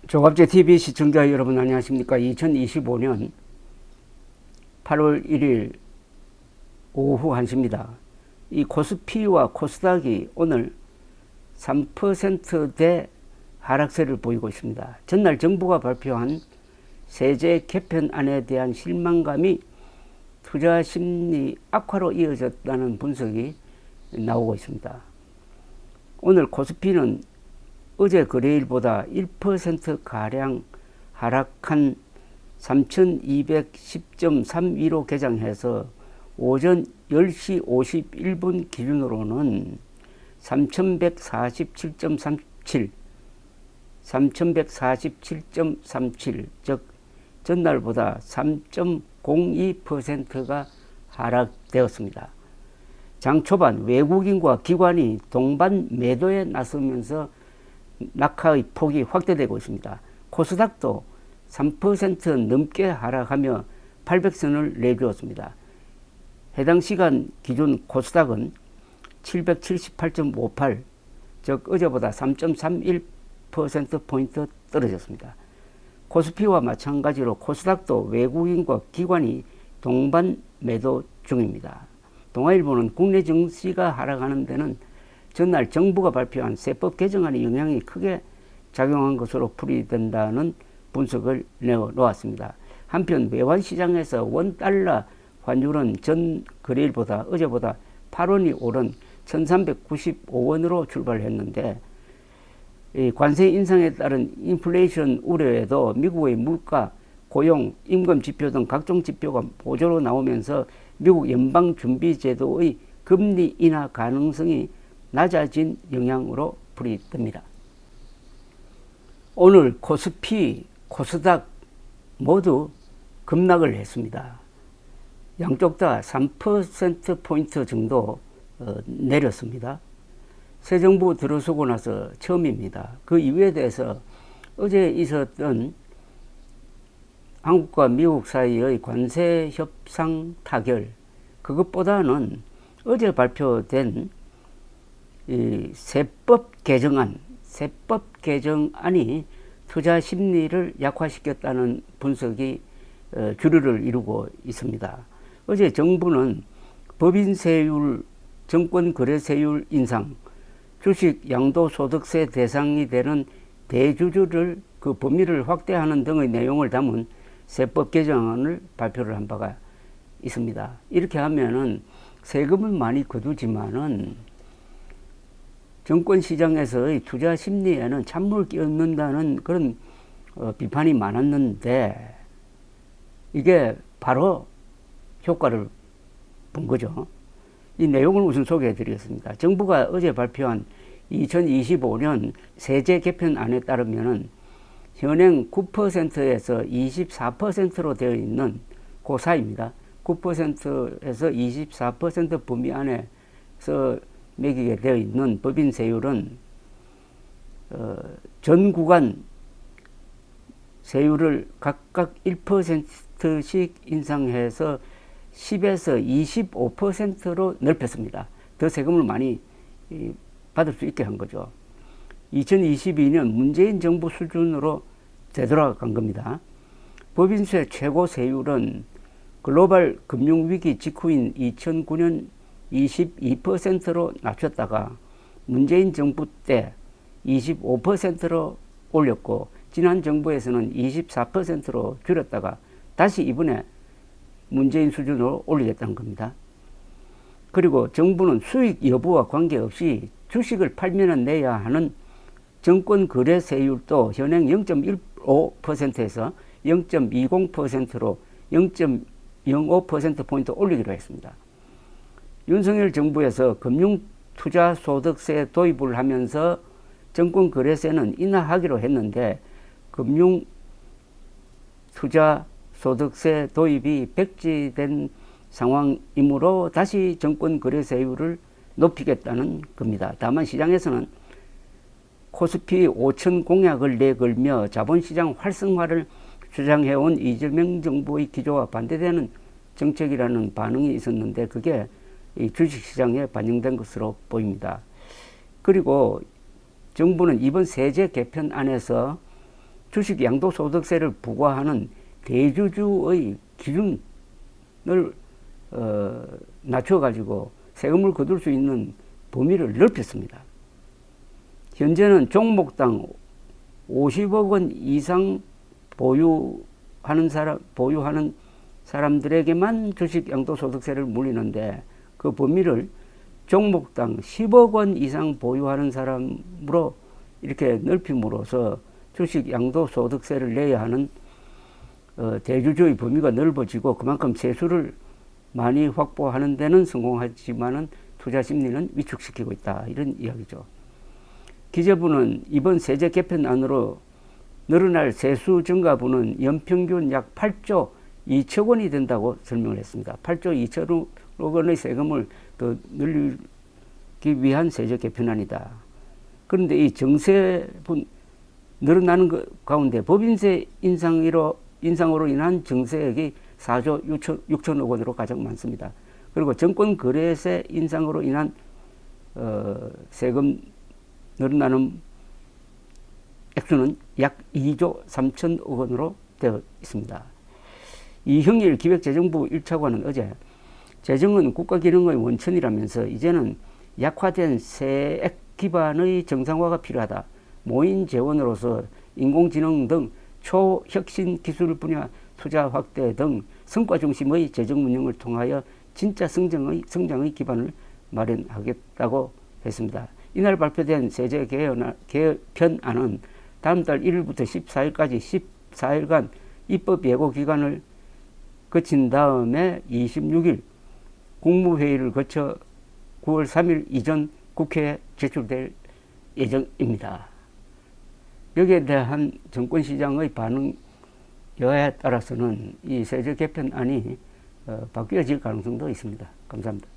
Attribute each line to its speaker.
Speaker 1: 조갑제 TV 시청자 여러분 안녕하십니까. 2025년 8월 1일 오후 1시입니다. 이 코스피와 코스닥이 오늘 3%대 하락세를 보이고 있습니다. 전날 정부가 발표한 세제 개편안에 대한 실망감이 투자 심리 악화로 이어졌다는 분석이 나오고 있습니다. 오늘 코스피는 어제 거래일보다 1%가량 하락한 3210.32로 개장해서 오전 10시 51분 기준으로는 3147.37, 즉 전날보다 3.02%가 하락되었습니다. 장 초반 외국인과 기관이 동반 매도에 나서면서 낙하의 폭이 확대되고 있습니다. 코스닥도 3% 넘게 하락하며 800선을 내주었습니다. 해당 시간 기준 코스닥은 778.58, 즉 어제보다 3.31%포인트 떨어졌습니다. 코스피와 마찬가지로 코스닥도 외국인과 기관이 동반 매도 중입니다. 동아일보는 국내 증시가 하락하는 데는 전날 정부가 발표한 세법 개정안의 영향이 크게 작용한 것으로 풀이된다는 분석을 내놓았습니다. 한편 외환시장에서 원달러 환율은 전 거래일보다 어제보다 8원이 오른 1395원으로 출발했는데, 관세 인상에 따른 인플레이션 우려에도 미국의 물가, 고용, 임금 지표 등 각종 지표가 보조로 나오면서 미국 연방준비제도의 금리 인하 가능성이 낮아진 영향으로 풀이됩니다. 오늘 코스피, 코스닥 모두 급락을 했습니다. 양쪽 다 3%포인트 정도 내렸습니다. 새 정부 들어서고 나서 처음입니다. 그 이유에 대해서 어제 있었던 한국과 미국 사이의 관세 협상 타결, 그것보다는 어제 발표된 이 세법 개정안이 투자 심리를 약화시켰다는 분석이 주류를 이루고 있습니다. 어제 정부는 법인세율, 정권거래세율 인상, 주식 양도소득세 대상이 되는 대주주를 그 범위를 확대하는 등의 내용을 담은 세법 개정안을 발표를 한 바가 있습니다. 이렇게 하면은 세금을 많이 거두지만은 정권시장에서의 투자 심리에는 찬물을 끼얹는다는 그런 비판이 많았는데, 이게 바로 효과를 본 거죠. 이 내용을 우선 소개해 드리겠습니다. 정부가 어제 발표한 2025년 세제 개편안에 따르면은 현행 9%에서 24%로 되어 있는 그 사이입니다. 9%에서 24% 범위 안에서 매기게 되어 있는 법인세율은 전 구간 세율을 각각 1%씩 인상해서 10에서 25%로 넓혔습니다. 더 세금을 많이 받을 수 있게 한 거죠. 2022년 문재인 정부 수준으로 되돌아간 겁니다. 법인세 최고 세율은 글로벌 금융위기 직후인 2009년 22%로 낮췄다가 문재인 정부 때 25%로 올렸고, 지난 정부에서는 24%로 줄였다가 다시 이번에 문재인 수준으로 올리겠다는 겁니다. 그리고 정부는 수익 여부와 관계없이 주식을 팔면 내야 하는 정권거래세율도 현행 0.15%에서 0.20%로 0.05%포인트 올리기로 했습니다. 윤석열 정부에서 금융투자소득세 도입을 하면서 정권거래세는 인하하기로 했는데, 금융투자소득세 도입이 백지된 상황이므로 다시 정권거래세율을 높이겠다는 겁니다. 다만 시장에서는 코스피 5천 공약을 내걸며 자본시장 활성화를 주장해온 이재명 정부의 기조와 반대되는 정책이라는 반응이 있었는데, 그게 이 주식시장에 반영된 것으로 보입니다. 그리고 정부는 이번 세제 개편안에서 주식 양도소득세를 부과하는 대주주의 기준을 낮춰가지고 세금을 거둘 수 있는 범위를 넓혔습니다. 현재는 종목당 50억 원 이상 보유하는 사람들에게만 주식 양도소득세를 물리는데 그 범위를 종목당 10억 원 이상 보유하는 사람으로 이렇게 넓힘으로써 주식 양도소득세를 내야 하는 대주주의 범위가 넓어지고 그만큼 세수를 많이 확보하는 데는 성공하지만은 투자 심리는 위축시키고 있다. 이런 이야기죠. 기재부는 이번 세제 개편안으로 늘어날 세수 증가분은 연평균 약 8조 2천 원이 된다고 설명을 했습니다. 8조 2천억 원의 세금을 더 늘리기 위한 세제 개편안이다. 그런데 이 정세분 늘어나는 가운데 법인세 인상으로 인한 정세액이 4조 6천억 원으로 가장 많습니다. 그리고 정권거래세 인상으로 인한 세금 늘어나는 액수는 약 2조 3천억 원으로 되어 있습니다. 이형일 기획재정부 1차관은 어제 재정은 국가기능의 원천이라면서 이제는 약화된 세액 기반의 정상화가 필요하다. 모인 재원으로서 인공지능 등 초혁신 기술 분야 투자 확대 등 성과 중심의 재정 운영을 통하여 진짜 성장의 기반을 마련하겠다고 했습니다. 이날 발표된 세제 개편안은 다음 달 1일부터 14일까지 14일간 입법 예고 기간을 거친 다음에 26일 국무회의를 거쳐 9월 3일 이전 국회에 제출될 예정입니다. 여기에 대한 정권시장의 반응 여하에 따라서는 이 세제 개편안이 바뀌어질 가능성도 있습니다. 감사합니다.